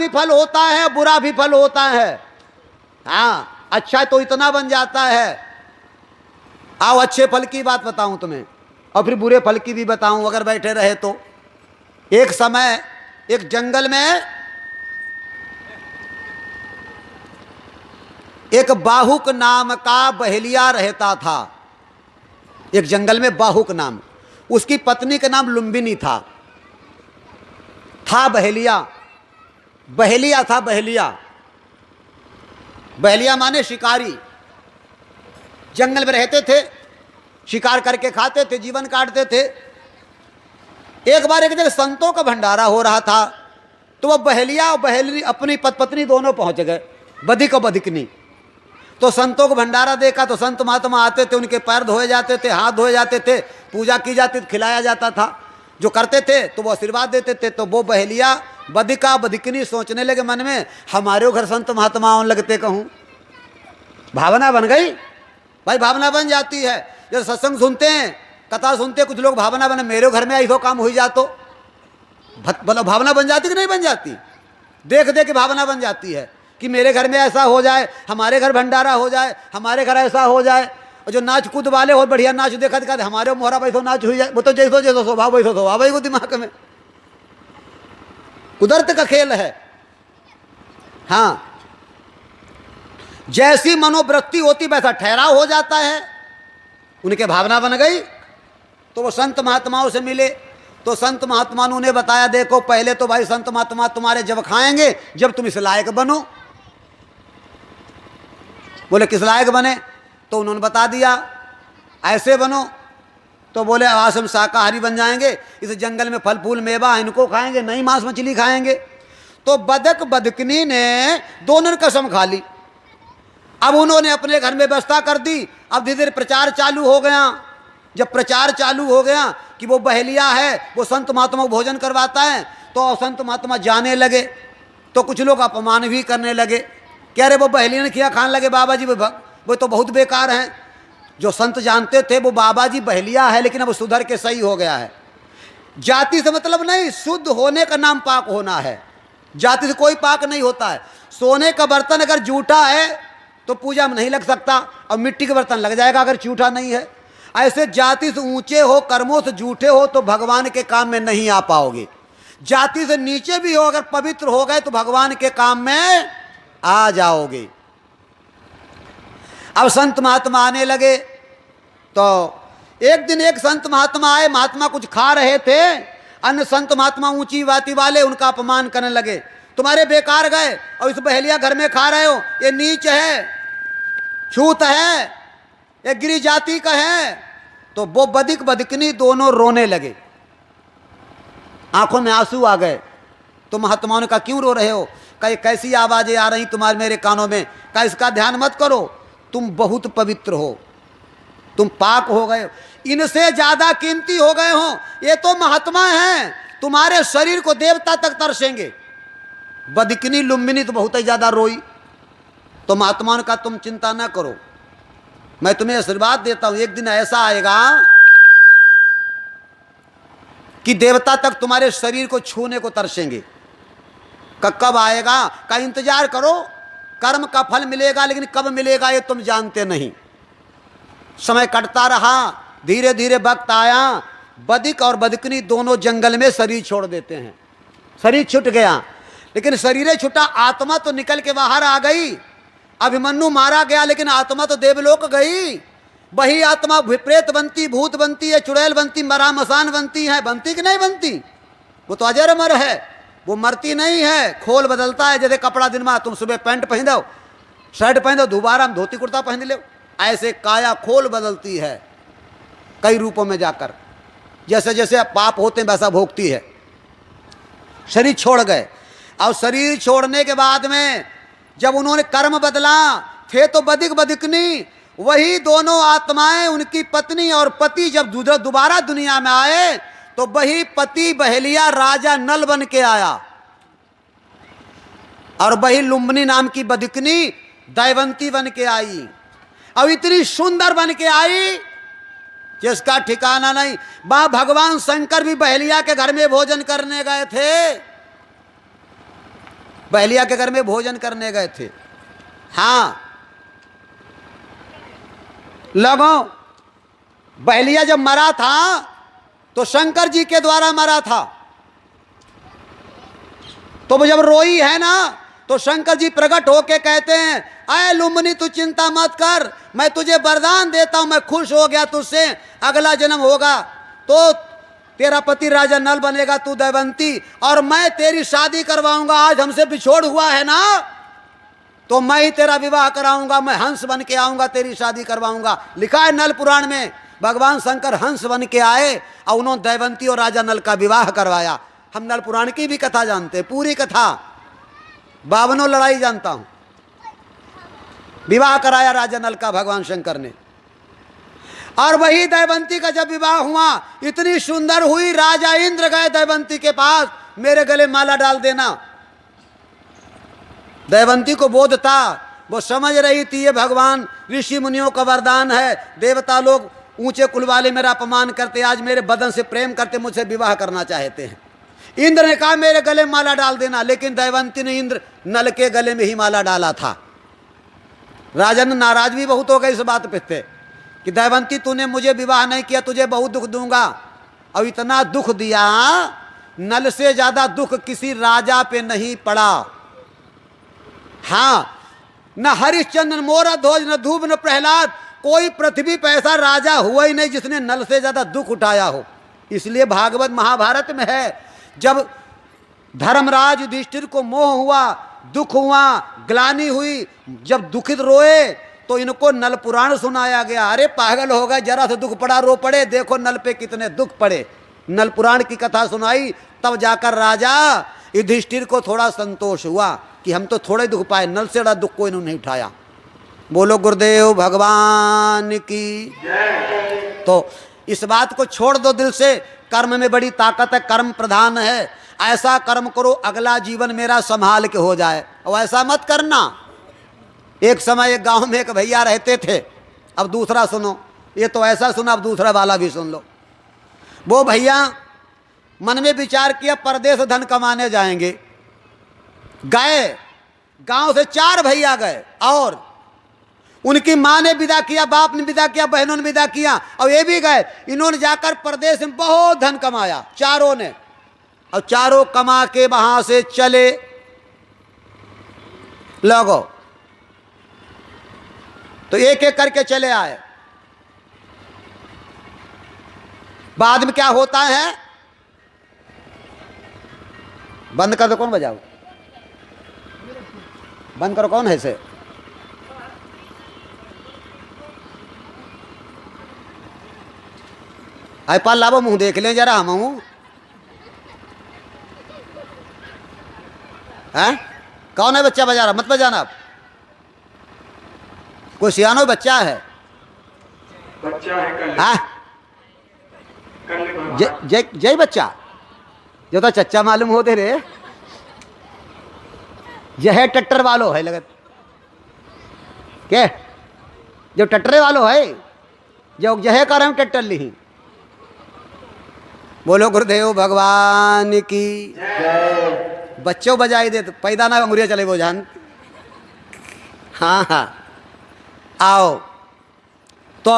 भी फल होता है, बुरा भी फल होता है। हाँ, अच्छा तो इतना बन जाता है। आओ अच्छे फल की बात बताऊं तुम्हें और फिर बुरे फल की भी बताऊं अगर बैठे रहे तो। एक समय एक जंगल में एक बाहुक नाम का बहेलिया रहता था। एक जंगल में बाहुक नाम, उसकी पत्नी का नाम लुम्बिनी था बहेलिया। बहेलिया था, बहेलिया। बहेलिया माने शिकारी। जंगल में रहते थे, शिकार करके खाते थे, जीवन काटते थे। एक बार एक जगह संतों का भंडारा हो रहा था, तो वह बहेलिया और बहेली अपनी पत्नी दोनों पहुंच गए, बधिक और बधिकनी। तो संतों को भंडारा देखा तो संत महात्मा आते थे, उनके पैर धोए जाते थे, हाथ धोए जाते थे, पूजा की जाती थी, खिलाया जाता था। जो करते थे तो वो आशीर्वाद देते थे। तो वो बहेलिया बधिका बधिकनी सोचने लगे मन में, हमारे घर संत महात्मा आने लगते, कहूँ भावना बन गई। भाई भावना बन जाती है, जब सत्संग सुनते हैं, कथा सुनते हैं, कुछ लोग भावना बने मेरे घर में ऐसा काम हो जा तो मतलब भावना बन जाती कि नहीं बन जाती? देख देख के भावना बन जाती है कि मेरे घर में ऐसा हो जाए, हमारे घर भंडारा हो जाए, हमारे घर ऐसा हो जाए। और जो नाच कूद वाले हो बढ़िया नाच देखा दिखा हमारे मोहरा वैसो नाच हुई जाए, वो तो जैसो जैसो स्वभाव वैसो स्वभाव है वो दिमाग में। कुदरत का खेल है। हाँ, जैसी मनोवृत्ति होती वैसा ठहराव हो जाता है। उनके भावना बन गई तो वो संत महात्माओं से मिले। तो संत महात्मा ने उन्हें बताया, देखो पहले तो भाई संत महात्मा तुम्हारे जब खाएंगे जब तुम इस लायक बनो। बोले किस लायक बने? तो उन्होंने बता दिया, ऐसे बनो। तो बोले आज हम शाकाहारी बन जाएंगे, इस जंगल में फल फूल मेवा इनको खाएंगे, नहीं मांस मछली खाएंगे। तो बदक बदकनी ने दोनों ने कसम खा ली। अब उन्होंने अपने घर में व्यवस्था कर दी। अब धीरे धीरे प्रचार चालू हो गया। जब प्रचार चालू हो गया कि वो बहेलिया है, वो संत महात्मा को भोजन करवाता है, तो संत महात्मा जाने लगे। तो कुछ लोग अपमान भी करने लगे, कह रहे वो बहेलिया ने किया खाने लगे, बाबा जी वो तो बहुत बेकार हैं। जो संत जानते थे वो बाबा जी बहेलिया है, लेकिन अब सुधर के सही हो गया है। जाति से मतलब नहीं, शुद्ध होने का नाम पाक होना है। जाति से कोई पाक नहीं होता है। सोने का बर्तन अगर जूठा है तो पूजा में नहीं लग सकता, और मिट्टी का बर्तन लग जाएगा अगर जूठा नहीं है। ऐसे जाति से ऊंचे हो, कर्मों से जूठे हो तो भगवान के काम में नहीं आ पाओगे। जाति से नीचे भी हो, अगर पवित्र हो गए तो भगवान के काम में आ जाओगे। अब संत महात्मा आने लगे। तो एक दिन एक संत महात्मा आए, महात्मा कुछ खा रहे थे, अन्य संत महात्मा ऊंची बाती वाले उनका अपमान करने लगे। तुम्हारे बेकार गए और इस बहेलिया घर में खा रहे हो, ये नीच है, छूत है, ये गिरी जाति का है। तो वो बधिक बधिकनी दोनों रोने लगे, आंखों में आंसू आ गए। तो महात्माओं ने कहा क्यों रो रहे हो? कहा कैसी आवाजें आ रही तुम्हारे मेरे कानों में? कहा इसका ध्यान मत करो, तुम बहुत पवित्र हो, तुम पाक हो गए, इनसे ज्यादा कीमती हो गए हो। ये तो महात्मा हैं, तुम्हारे शरीर को देवता तक तरसेंगे। बधिकनी लुम्बिनी तो बहुत ही ज्यादा रोई। तो महात्मा ने कहा तुम चिंता ना करो, मैं तुम्हें आशीर्वाद देता हूं, एक दिन ऐसा आएगा कि देवता तक तुम्हारे शरीर को छूने को तरसेंगे। कब आएगा? का इंतजार करो, कर्म का फल मिलेगा, लेकिन कब मिलेगा ये तुम जानते नहीं। समय कटता रहा, धीरे धीरे वक्त आया, बधिक और बधिकनी दोनों जंगल में शरीर छोड़ देते हैं। शरीर छूट गया, लेकिन शरीर छूटा, आत्मा तो निकल के बाहर आ गई। अभिमन्यु मारा गया, लेकिन आत्मा तो देवलोक गई। वही आत्मा प्रेत बनती, भूत बनती है, चुड़ैल बनती, मरा मसान बनती है। बनती कि नहीं बनती? वो तो अजर अमर है, वो मरती नहीं है। खोल बदलता है, जैसे कपड़ा दिन में तुम सुबह पैंट पहन दो, शर्ट पहन दो, दोबारा हम धोती कुर्ता पहन लो, ऐसे काया खोल बदलती है कई रूपों में जाकर। जैसे जैसे पाप होते हैं वैसा भोगती है। शरीर छोड़ गए, और शरीर छोड़ने के बाद में जब उन्होंने कर्म बदला, थे तो बधिक बधिकनी, वही दोनों आत्माएं, उनकी पत्नी और पति जब दोबारा दुनिया में आए तो वही पति बहेलिया राजा नल बन के आया, और वही लुम्बिनी नाम की बधिकनी दैवंती बन के आई। अब इतनी सुंदर बन के आई जिसका ठिकाना नहीं। भगवान शंकर भी बहेलिया के घर में भोजन करने गए थे। बहलिया के घर में भोजन करने गए थे। हाँ लगो, बहलिया जब मरा था तो शंकर जी के द्वारा मरा था। तो वो जब रोई है ना तो शंकर जी प्रकट होके कहते हैं, अय लुम्बिनी तू चिंता मत कर, मैं तुझे वरदान देता हूं, मैं खुश हो गया तुझसे, अगला जन्म होगा तो तेरा पति राजा नल बनेगा, तू दैवंती, और मैं तेरी शादी करवाऊंगा। आज हमसे बिछोड़ हुआ है ना तो मैं ही तेरा विवाह कराऊंगा, मैं हंस बन के आऊंगा, तेरी शादी करवाऊंगा। लिखा है नल पुराण में, भगवान शंकर हंस बन के आए और उन्होंने दैवंती और राजा नल का विवाह करवाया। हम नल पुराण की भी कथा जानते हैं, पूरी कथा, 52 लड़ाई जानता हूं। विवाह कराया राजा नल का भगवान शंकर ने। और वही दैवंती का जब विवाह हुआ, इतनी सुंदर हुई, राजा इंद्र गए दैवंती के पास, मेरे गले माला डाल देना। दैवंती को बोध था, वो समझ रही थी ये भगवान ऋषि मुनियों का वरदान है, देवता लोग ऊंचे कुल वाले मेरा अपमान करते, आज मेरे बदन से प्रेम करते, मुझसे विवाह करना चाहते हैं। इंद्र ने कहा मेरे गले माला डाल देना, लेकिन दैवंती ने इंद्र नल के गले में ही माला डाला था। राजा ने नाराज भी बहुत हो गए इस बात पे थे कि दैवंती तूने मुझे विवाह नहीं किया, तुझे बहुत दुख दूंगा। और इतना दुख दिया, नल से ज्यादा दुख किसी राजा पे नहीं पड़ा। हाँ, न हरिश्चंद्र, न मोरध्वज, न धूप, न प्रहलाद, कोई पृथ्वी पे ऐसा राजा हुआ ही नहीं जिसने नल से ज्यादा दुख उठाया हो। इसलिए भागवत महाभारत में है, जब धर्मराज युधिष्ठिर को मोह हुआ, दुख हुआ, ग्लानि हुई, जब दुखित रोए तो इनको नल पुराण सुनाया गया। अरे पागल हो गए, जरा से दुख पड़ा रो पड़े, देखो नल पे कितने दुख पड़े। नल पुराण की कथा सुनाई, तब जाकर राजा युधिष्ठिर को थोड़ा संतोष हुआ कि हम तो थोड़े दुख पाए, नल से बड़ा दुख कोई नहीं उठाया। बोलो गुरुदेव भगवान की। तो इस बात को छोड़ दो दिल से, कर्म में बड़ी ताकत है, कर्म प्रधान है। ऐसा कर्म करो अगला जीवन मेरा संभाल के हो जाए, और ऐसा मत करना। एक समय एक गांव में एक भैया रहते थे। अब दूसरा सुनो, ये तो ऐसा सुना, अब दूसरा वाला भी सुन लो। वो भैया मन में विचार किया परदेश धन कमाने जाएंगे। गए, गांव से 4 भैया गए, और उनकी माँ ने विदा किया, बाप ने विदा किया, बहनों ने विदा किया, और ये भी गए। इन्होंने जाकर परदेश में बहुत धन कमाया चारों ने, और चारों कमा के वहां से चले लगो। तो एक एक करके चले आए। बाद में क्या होता है, बंद कर दो, कौन बजाओ, बंद करो, कौन है इसे? आए पाल लाभो, मुंह देख लें जरा हम हूं। हैं? कौन है बच्चा बजा रहा? मत बजाना आप। कोई सियानो बच्चा है? बच्चा है कल। हाँ, जय जय बच्चा, जो तो चच्चा मालूम होते रे, यह टट्टर वालो है लगत के, जो टट्टरे वालो है, जो जह कर हम टट्टर ली। बोलो गुरुदेव भगवान की। बच्चों बजाई दे तो पैदा ना अंगुरिया चले वो जान। हाँ हाँ, आओ। तो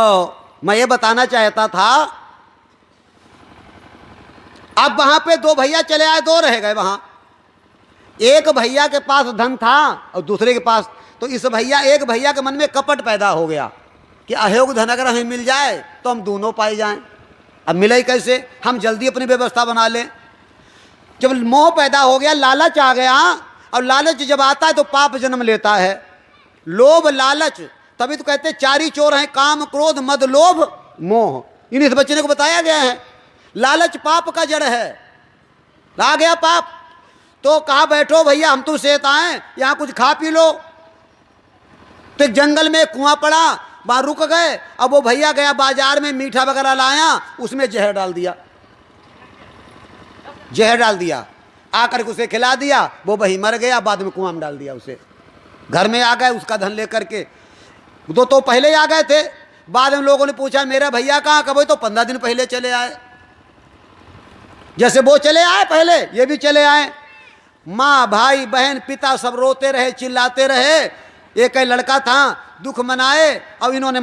मैं ये बताना चाहता था, अब वहां पे 2 भैया चले आए, 2 रह गए वहां। एक भैया के पास धन था और दूसरे के पास, तो इस भैया, एक भैया के मन में कपट पैदा हो गया कि अयोग धन अगर हमें मिल जाए तो हम दोनों पाए जाएं। अब मिले ही कैसे, हम जल्दी अपनी व्यवस्था बना लें। जब मोह पैदा हो गया, लालच आ गया, और लालच जब आता है तो पाप जन्म लेता है। लोभ लालच, तभी तो कहते 4 ही चोर हैं, काम क्रोध मद लोभ मोह। इन इस बच्चे को बताया गया है, लालच पाप का जड़ है। आ गया पाप, तो कहा बैठो भैया, हम तो सेत आए, यहाँ कुछ खा पी लो। तो एक जंगल में कुआं पड़ा, वहां रुक गए। अब वो भैया गया बाजार में, मीठा वगैरह लाया, उसमें जहर डाल दिया, जहर डाल दिया, आकर के उसे खिला दिया। वो वही मर गया, बाद में कुआं में डाल दिया उसे। घर में आ गए उसका धन लेकर के, तो पहले ही आ गए थे। बाद में लोगों ने पूछा मेरा भैया कहाँ? कब? तो 15 दिन पहले चले आए। जैसे वो चले आए पहले, ये भी चले आए। माँ भाई बहन पिता सब रोते रहे, चिल्लाते रहे। एक ही लड़का था, दुख मनाए, अब इन्होंने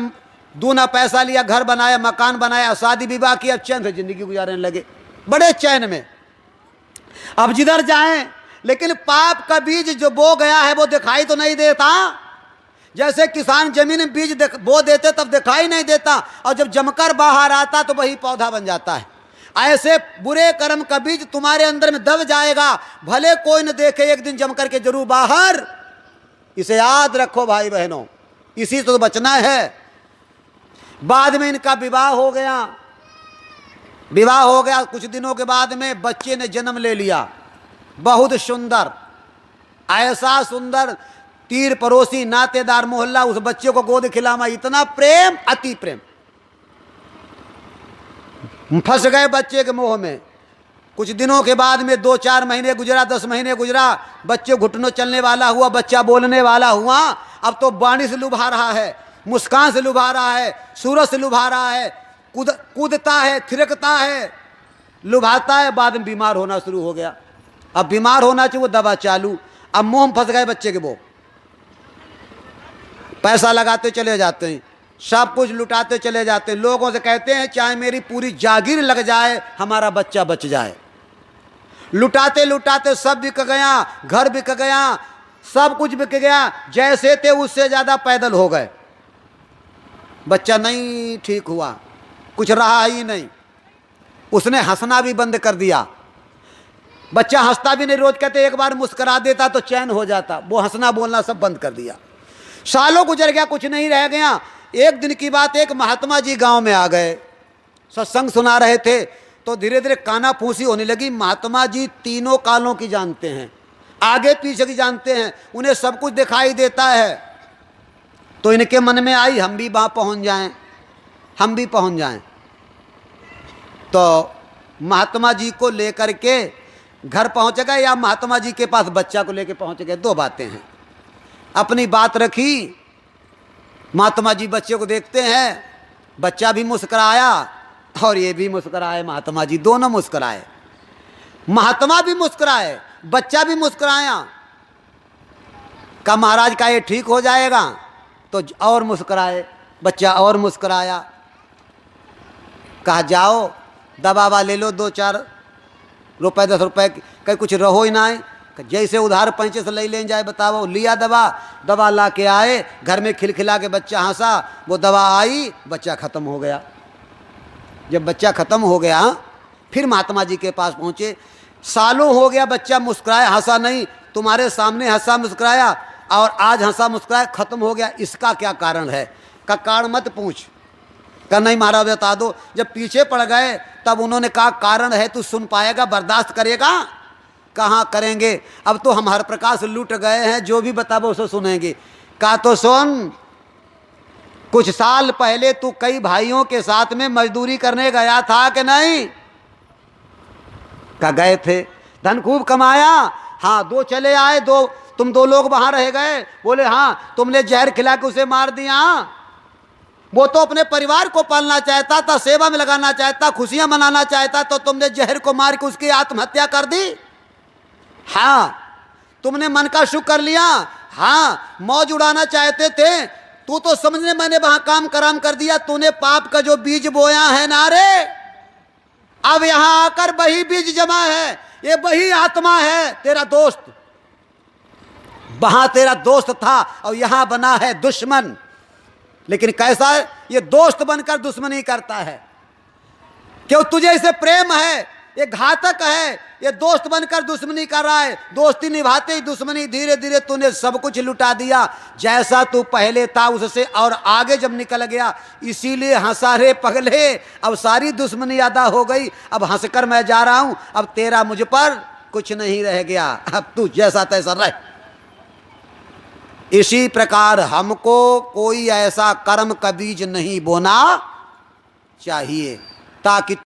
दूना पैसा लिया, घर बनाया, मकान बनाया, शादी विवाह किया, चैन से जिंदगी गुजारने लगे, बड़े चैन में। अब जिधर जाएं, लेकिन पाप का बीज जो बो गया है वो दिखाई तो नहीं देता। जैसे किसान जमीन में बीज बो देते तब दिखाई नहीं देता, और जब जमकर बाहर आता तो वही पौधा बन जाता है। ऐसे बुरे कर्म का बीज तुम्हारे अंदर में दब जाएगा, भले कोई न देखे, एक दिन जमकर के जरूर बाहर। इसे याद रखो भाई बहनों, इसी से तो बचना है। बाद में इनका विवाह हो गया। विवाह हो गया, कुछ दिनों के बाद में बच्चे ने जन्म ले लिया, बहुत सुंदर, ऐसा सुंदर, तीर पड़ोसी नातेदार मोहल्ला उस बच्चे को गोद खिलामा, इतना प्रेम, अति प्रेम। फंस गए बच्चे के मोह में। कुछ दिनों के बाद में 2-4 महीने गुजरा, 10 महीने गुजरा, बच्चे घुटनों चलने वाला हुआ, बच्चा बोलने वाला हुआ। अब तो वाणी से लुभा रहा है, मुस्कान से लुभा रहा है, सूरज से लुभा रहा है, कूदता है, थिरकता है, लुभाता है। बाद में बीमार होना शुरू हो गया। अब बीमार होना चाहिए, वो दवा चालू। अब मुंह में फंस गए बच्चे के वो, पैसा लगाते चले जाते हैं, सब कुछ लुटाते चले जाते हैं। लोगों से कहते हैं चाहे मेरी पूरी जागीर लग जाए, हमारा बच्चा बच जाए। लुटाते लुटाते सब बिक गया, घर बिक गया, सब कुछ बिक गया। जैसे थे उससे ज़्यादा पैदल हो गए। बच्चा नहीं ठीक हुआ, कुछ रहा ही नहीं। उसने हंसना भी बंद कर दिया। बच्चा हंसता भी नहीं, रोज कहते एक बार मुस्करा देता तो चैन हो जाता, वो हंसना बोलना सब बंद कर दिया। सालों गुजर गया, कुछ नहीं रह गया। एक दिन की बात, एक महात्मा जी गांव में आ गए, सत्संग सुना रहे थे, तो धीरे धीरे काना फूसी होने लगी। महात्मा जी तीनों कालों की जानते हैं, आगे पीछे की जानते हैं, उन्हें सब कुछ दिखाई देता है। तो इनके मन में आई हम भी वहाँ पहुँच जाएं, हम भी पहुँच जाएं। तो महात्मा जी को लेकर के घर पहुँच गए, या महात्मा जी के पास बच्चा को लेकर पहुँच गए। दो बातें हैं। अपनी बात रखी, महात्मा जी बच्चे को देखते हैं, बच्चा भी मुस्कुराया और ये भी मुस्कुराए। महात्मा जी दोनों मुस्कुराए, महात्मा भी मुस्कुराए, बच्चा भी मुस्कुराया। कहा महाराज का ये ठीक हो जाएगा, तो और मुस्कुराए, बच्चा और मुस्कुराया। कहा जाओ दवा ववा ले लो, 2-4 रुपए 10 रुपए, कहीं कुछ रहो ही ना है। जैसे उधार पैंचे से ले लें जाए, बताओ। लिया दवा ला के आए, घर में खिलखिला के बच्चा हंसा, वो दवा आई, बच्चा ख़त्म हो गया। जब बच्चा ख़त्म हो गया, फिर महात्मा जी के पास पहुँचे। सालों हो गया बच्चा मुस्कुराया, हंसा नहीं, तुम्हारे सामने हंसा मुस्कुराया, और आज हंसा मुस्कुराया, ख़त्म हो गया। इसका क्या कारण है? का कारण मत पूछ। का नहीं महाराज बता दो। जब पीछे पड़ गए तब उन्होंने कहा कारण है, तू सुन पाएगा, बर्दाश्त करेगा? कहाँ करेंगे, अब तो हम हर प्रकार से लूट गए हैं, जो भी बताओ उसे सुनेंगे। कहा तो सुन, कुछ साल पहले तू कई भाइयों के साथ में मजदूरी करने गया था कि नहीं? कहा गए थे। धन खूब कमाया? हाँ। 2 चले आए, तुम 2 लोग वहां रह गए? बोले हाँ। तुमने जहर खिला के उसे मार दिया? वो तो अपने परिवार को पालना चाहता था, सेवा में लगाना चाहता, खुशियां मनाना चाहता, तो तुमने जहर को मार के उसकी आत्महत्या कर दी? हाँ। तुमने मन का सुख कर लिया? हाँ। मौज उड़ाना चाहते थे, तू तो समझने मैंने वहां काम कराम कर दिया। तूने पाप का जो बीज बोया है ना रे, अब यहां आकर वही बीज जमा है। ये वही आत्मा है तेरा दोस्त। वहां तेरा दोस्त था और यहां बना है दुश्मन। लेकिन कैसा है? ये दोस्त बनकर दुश्मनी करता है। क्यों? तुझे इसे प्रेम है, ये घातक है। ये दोस्त बनकर दुश्मनी कर रहा है। दोस्ती निभाते ही दुश्मनी। धीरे धीरे तूने सब कुछ लुटा दिया, जैसा तू पहले था उससे और आगे जब निकल गया। इसीलिए हंसा रे पगले, अब सारी दुश्मनी अदा हो गई। अब हंसकर मैं जा रहा हूं, अब तेरा मुझ पर कुछ नहीं रह गया, अब तू जैसा तैसा रह। इसी प्रकार हमको कोई ऐसा कर्म का बीज नहीं बोना चाहिए ताकि